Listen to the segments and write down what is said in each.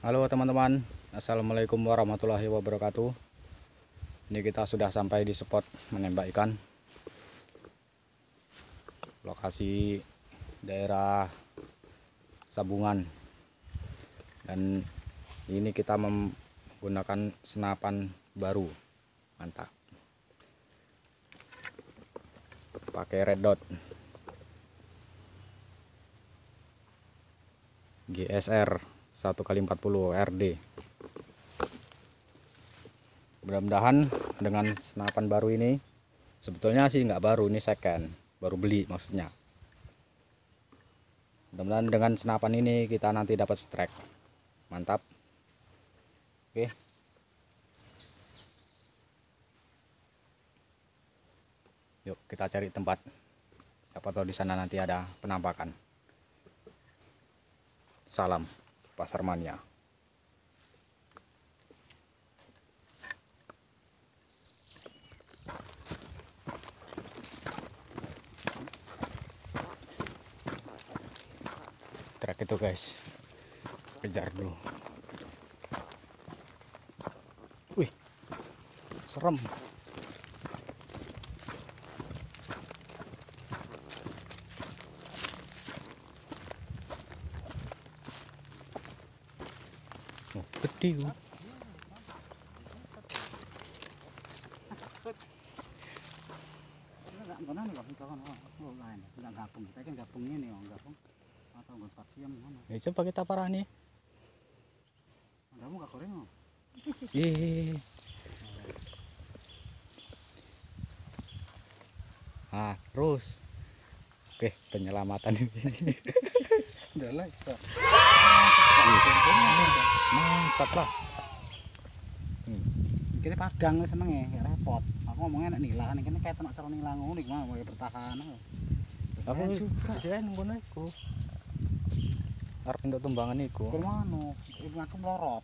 Halo teman-teman, assalamualaikum warahmatullahi wabarakatuh. Ini kita sudah sampai di spot menembak ikan. Lokasi daerah Sabungan. Dan ini kita menggunakan senapan baru, mantap. Pakai red dot GSR 1x40 RD. Mudah-mudahan dengan senapan baru ini, sebetulnya sih nggak baru, ini second, baru beli maksudnya. Mudah-mudahan dengan senapan ini kita nanti dapat strike, mantap. Oke, yuk kita cari tempat, siapa tahu di sana nanti ada penampakan. Salam Pasar Mania. Trek itu guys, kejar dulu. Wih, serem. Oh, gede. Ya, coba kita parah nih. Nah, terus. Oke, penyelamatan ini. Udah lah, iso. Mantap lah. Kini padang seneng ya, repot. Aku ngomongnya nek nilah, ini kayak tenak cara nilah ngono iki mah mau bertahan. Aku juga saya ngono iku. Arep entuk tumbangan iku. Kurmano, ibu aku melorot.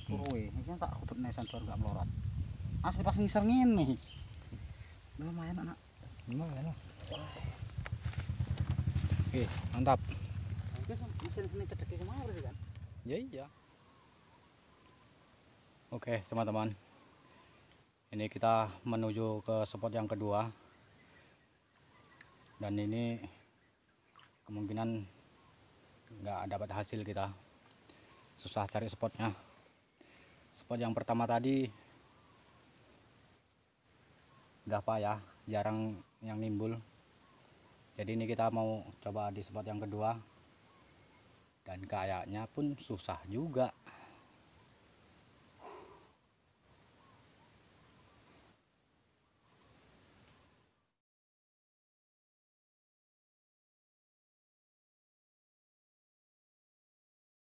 Kuruwe, iki tak kubet nesan baru gak melorot. Asli pas ngisor ngene. Lumayan anak. Lumayan lah. Oke, mantap. Iki mesin sini cedek kemarin kan. Ya iya. Oke, teman-teman. Ini kita menuju ke spot yang kedua. Dan ini kemungkinan nggak dapat hasil kita. Susah cari spotnya. Spot yang pertama tadi udah payah, jarang yang nimbul. Jadi ini kita mau coba di spot yang kedua. Dan kayaknya pun susah juga.